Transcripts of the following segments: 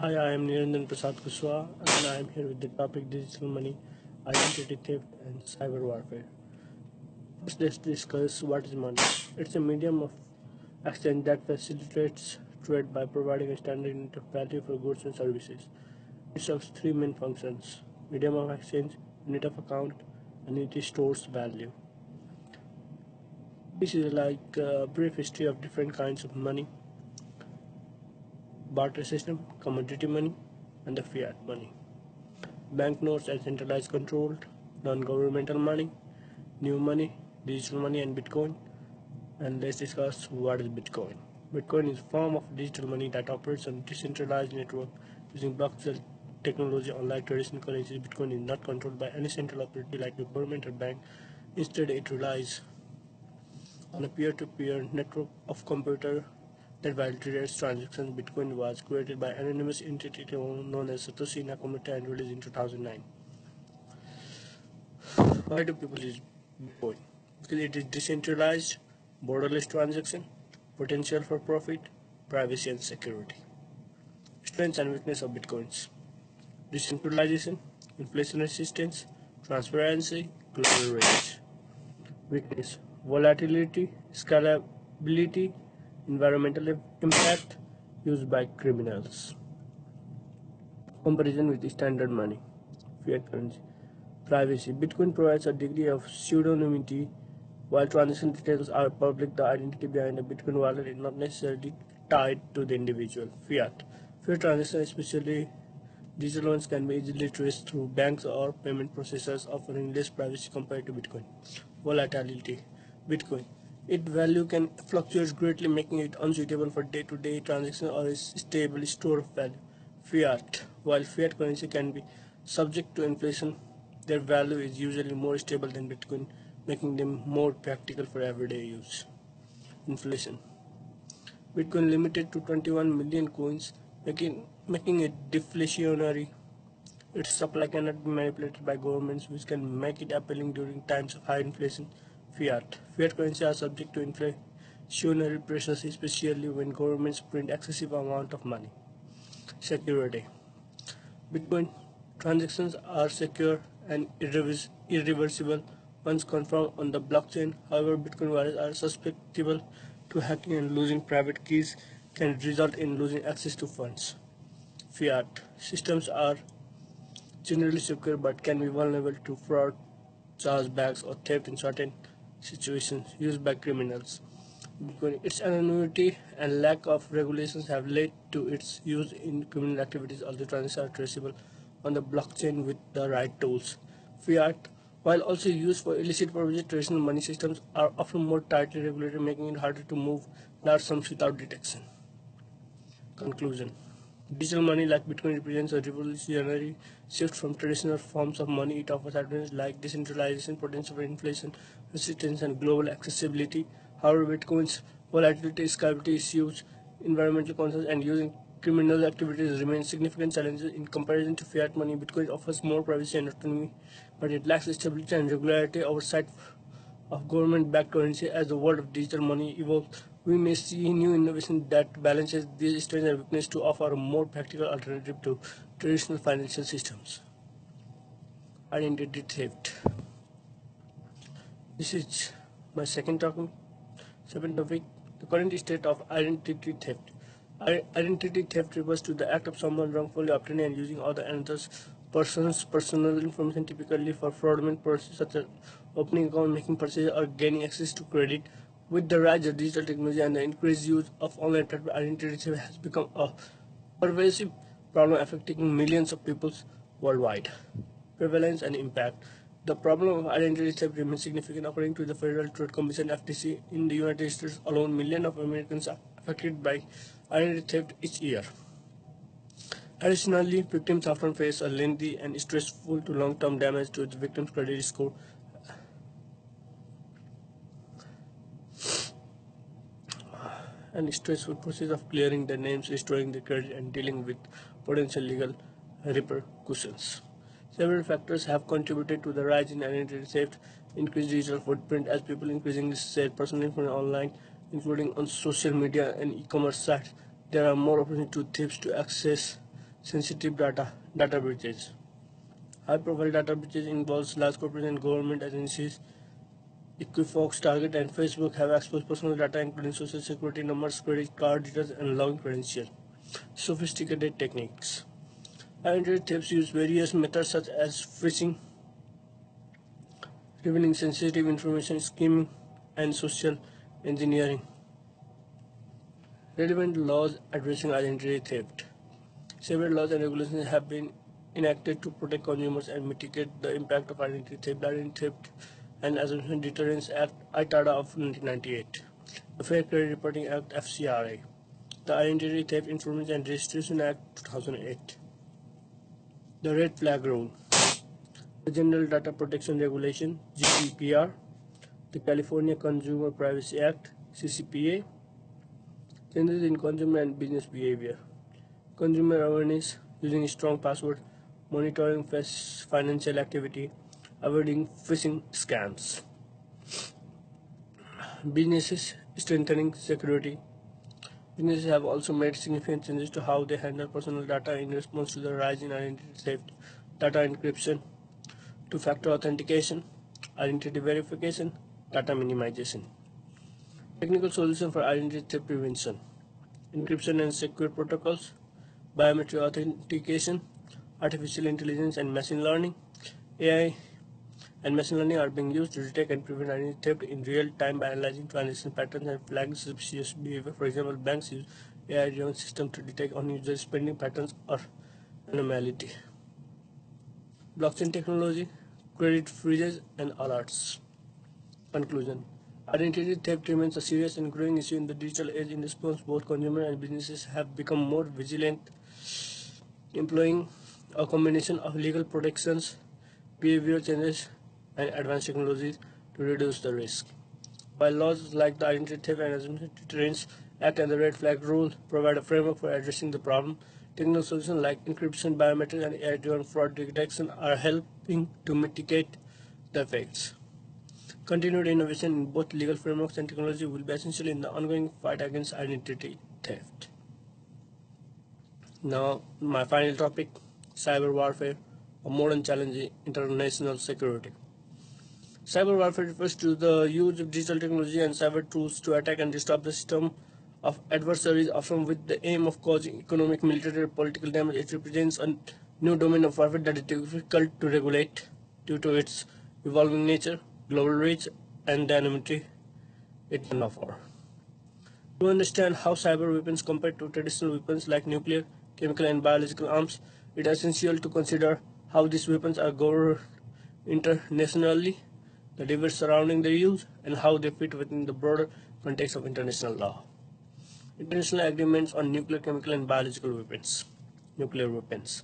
Hi, I am Niranjan Prasad Kuswa and I am here with the topic digital money, identity theft, and cyber warfare. First, let's discuss what is money. It's a medium of exchange that facilitates trade by providing a standard unit of value for goods and services. It serves three main functions: medium of exchange, unit of account, and it stores value. This is like a brief history of different kinds of money: barter system, commodity money, and the fiat money. Banknotes and centralized controlled, non-governmental money, new money, digital money, and Bitcoin. And let's discuss what is Bitcoin. Bitcoin is a form of digital money that operates on a decentralized network using blockchain technology. Unlike traditional currencies, Bitcoin is not controlled by any central authority like a government or bank. Instead, it relies on a peer-to-peer network of computers that validates transactions. Bitcoin was created by an anonymous entity known as Satoshi Nakamoto and released in 2009. Why do people use Bitcoin? Because it is decentralized, borderless transaction, potential for profit, privacy and security. Strengths and weakness of Bitcoins: decentralization, inflation resistance, transparency, global reach. Weakness: volatility, scalability, environmental impact, used by criminals. Comparison with standard money, fiat currency. Privacy: Bitcoin provides a degree of pseudonymity. While transaction details are public, the identity behind a Bitcoin wallet is not necessarily tied to the individual. Fiat transactions, especially digital ones, can be easily traced through banks or payment processors, offering less privacy compared to Bitcoin. Volatility: Bitcoin. Its value can fluctuate greatly, making it unsuitable for day-to-day transactions or a stable store of value. Fiat: While fiat currency can be subject to inflation, their value is usually more stable than Bitcoin, making them more practical for everyday use. Inflation: Bitcoin limited to 21 million coins, making it deflationary. Its supply cannot be manipulated by governments, which can make it appealing during times of high inflation. Fiat currency are subject to inflationary pressures, especially when governments print excessive amount of money. Security: Bitcoin transactions are secure and irreversible once confirmed on the blockchain. However, Bitcoin wallets are susceptible to hacking, and losing private keys can result in losing access to funds. Fiat systems are generally secure but can be vulnerable to fraud, chargebacks, or theft in certain situations used by criminals. Bitcoin, its anonymity and lack of regulations have led to its use in criminal activities, although transactions are traceable on the blockchain with the right tools. Fiat, while also used for illicit purposes, traditional money systems are often more tightly regulated, making it harder to move large sums without detection. Conclusion: digital money like Bitcoin represents a revolutionary shift from traditional forms of money. It offers advantages like decentralization, potential for inflation resistance, and global accessibility. However, Bitcoin's volatility, scalability issues, environmental concerns, and using criminal activities remain significant challenges. In comparison to fiat money, Bitcoin offers more privacy and autonomy, but it lacks stability and regularity oversight of government-backed currency. As the world of digital money evolves, we may see new innovation that balances these strengths and weaknesses to offer a more practical alternative to traditional financial systems. Identity theft. This is my second topic. The current state of identity theft. Identity theft refers to the act of someone wrongfully obtaining and using another person's personal information, typically for fraudulent purposes such as opening account, making purchases, or gaining access to credit. With the rise of digital technology and the increased use of online platforms, identity theft has become a pervasive problem affecting millions of people worldwide. Prevalence and impact. The problem of identity theft remains significant. According to the Federal Trade Commission (FTC), in the United States alone, millions of Americans are affected by identity theft each year. Additionally, victims often face a lengthy and stressful to long-term damage to the victim's credit score and stressful process of clearing their names, restoring their credit, and dealing with potential legal repercussions. Several factors have contributed to the rise in identity theft: increased digital footprint as people increasingly share personal information online, including on social media and e-commerce sites. There are more opportunities to thieves to access sensitive data breaches. High-profile data breaches involves large corporations and government agencies. Equifax, Target, and Facebook have exposed personal data including social security numbers, credit card details, and login credentials. Sophisticated techniques. Identity thieves use various methods such as phishing, revealing sensitive information, scheming, and social engineering. Relevant laws addressing identity theft. Several laws and regulations have been enacted to protect consumers and mitigate the impact of identity theft. The Identity Theft and Assumption Deterrence Act (ITADA) of 1998, the Fair Credit Reporting Act (FCRA), the Identity Theft Information and Registration Act 2008, the Red Flag Rule, the General Data Protection Regulation (GDPR), the California Consumer Privacy Act (CCPA), changes in consumer and business behavior, consumer awareness using strong password, monitoring financial activity, avoiding phishing scams, businesses strengthening security. Businesses have also made significant changes to how they handle personal data in response to the rise in identity theft, data encryption, two-factor authentication, identity verification, data minimization. Technical solution for identity theft prevention: encryption and secure protocols, biometric authentication, artificial intelligence and machine learning. AI and machine learning are being used to detect and prevent identity theft in real time by analyzing transaction patterns and flagging suspicious behavior. For example, banks use AI-driven systems to detect unusual spending patterns or anomaly. Blockchain technology, credit freezes, and alerts. Conclusion: identity theft remains a serious and growing issue in the digital age. In response, both consumers and businesses have become more vigilant, employing a combination of legal protections, behavioral changes, and advanced technologies to reduce the risk. While laws like the Identity Theft and Assumption Deterrence Act and the Red Flag Rule provide a framework for addressing the problem, technical solutions like encryption, biometrics, and AI-driven fraud detection are helping to mitigate the effects. Continued innovation in both legal frameworks and technology will be essential in the ongoing fight against identity theft. Now, my final topic: cyber warfare, a modern challenge in international security. Cyber warfare refers to the use of digital technology and cyber tools to attack and disrupt the system of adversaries, often with the aim of causing economic, military, or political damage. It represents a new domain of warfare that is difficult to regulate due to its evolving nature, global reach, and the anonymity it can offer. To understand how cyber weapons compare to traditional weapons like nuclear, chemical, and biological arms, it is essential to consider how these weapons are governed internationally, the debates surrounding their use, and how they fit within the broader context of international law. International agreements on nuclear, chemical, and biological weapons. Nuclear weapons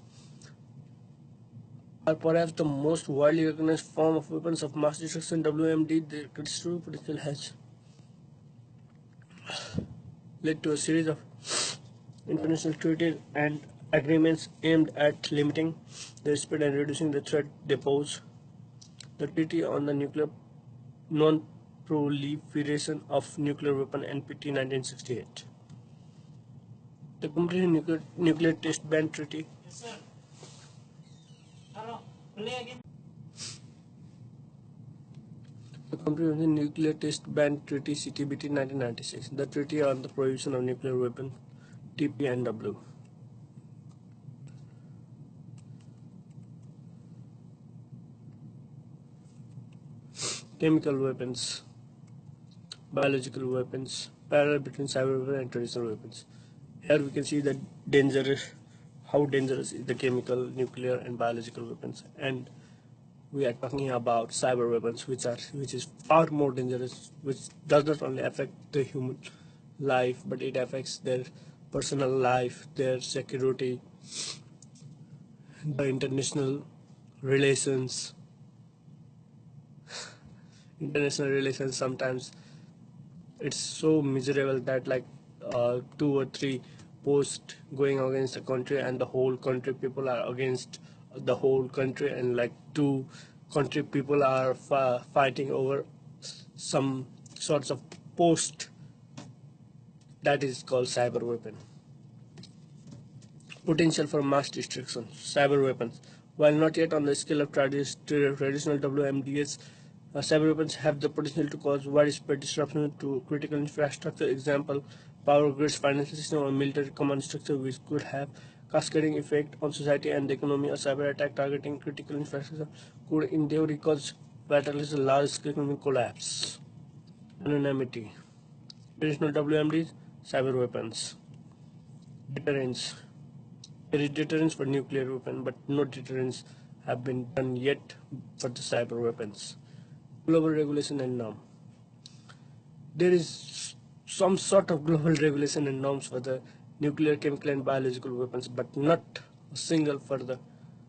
are perhaps the most widely recognized form of weapons of mass destruction. WMD, their critical potential has led to a series of international treaties and agreements aimed at limiting their spread and reducing the threat they pose. The Treaty on the Nuclear Non-Proliferation of Nuclear Weapons (NPT) 1968. The Comprehensive Nuclear Test Ban Treaty. The Comprehensive Nuclear Test Ban Treaty (CTBT) 1996. The Treaty on the Prohibition of Nuclear Weapons (TPNW). Chemical weapons, biological weapons, parallel between cyber weapons and traditional weapons. Here we can see the how dangerous is the chemical, nuclear, and biological weapons, and we are talking about cyber weapons, which is far more dangerous, which does not only affect the human life, but it affects their personal life, their security, the relations. International relations, sometimes it's so miserable that like 2 or 3 posts going against the country, and the whole country people are against the whole country, and like 2 country people are fighting over some sorts of post. That is called cyber weapon. Potential for mass destruction. Cyber weapons. While not yet on the scale of traditional WMDs, cyber weapons have the potential to cause widespread disruption to critical infrastructure. Example, power grids, financial system, or military command structure, which could have cascading effect on society and the economy. A cyber attack targeting critical infrastructure could in theory cause catalyze a large-scale economic collapse. Anonymity. Traditional WMDs, cyber weapons. Deterrence. There is deterrence for nuclear weapons, but no deterrence have been done yet for the cyber weapons. Global regulation and norm. There is some sort of global regulation and norms for the nuclear, chemical, and biological weapons, but not a single for the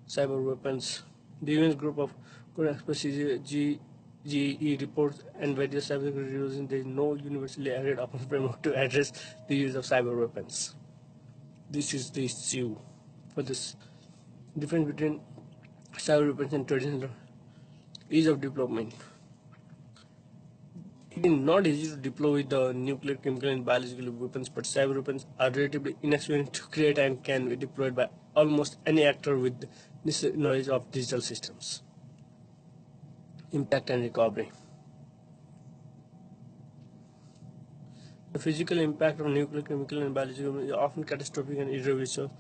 cyber weapons. The UN group of GGE reports and various cyber resolutions, there is no universally agreed upon framework to address the use of cyber weapons. This is the issue for this difference between cyber weapons and traditional ease of deployment. It is not easy to deploy the nuclear, chemical, and biological weapons, but cyber weapons are relatively inexpensive to create and can be deployed by almost any actor with this knowledge of digital systems. Impact and recovery. The physical impact of nuclear, chemical, and biological is often catastrophic and irreversible.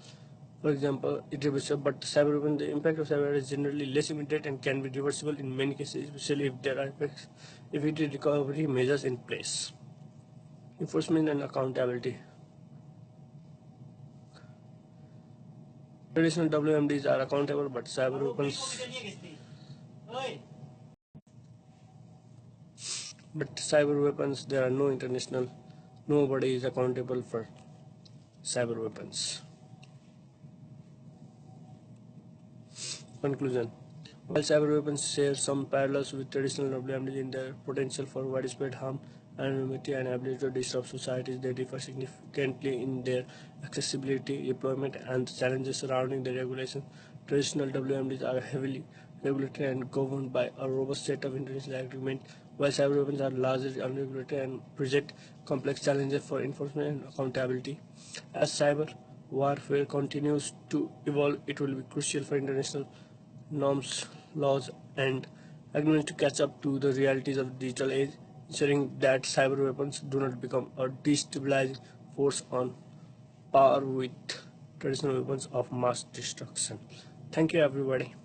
For example, irreversible, but cyber weapons, the impact of cyber is generally less immediate and can be reversible in many cases, especially if there are effective recovery measures in place. Enforcement and accountability. Traditional WMDs are accountable, but cyber weapons, there are no international. Nobody is accountable for cyber weapons. Conclusion. While cyber weapons share some parallels with traditional WMDs in their potential for widespread harm, anonymity, and ability to disrupt societies, they differ significantly in their accessibility, deployment, and the challenges surrounding their regulation. Traditional WMDs are heavily regulated and governed by a robust set of international agreements, while cyber weapons are largely unregulated and present complex challenges for enforcement and accountability. As cyber warfare continues to evolve, it will be crucial for international norms, laws, and agreements to catch up to the realities of the digital age, ensuring that cyber weapons do not become a destabilizing force on par with traditional weapons of mass destruction. Thank you, everybody.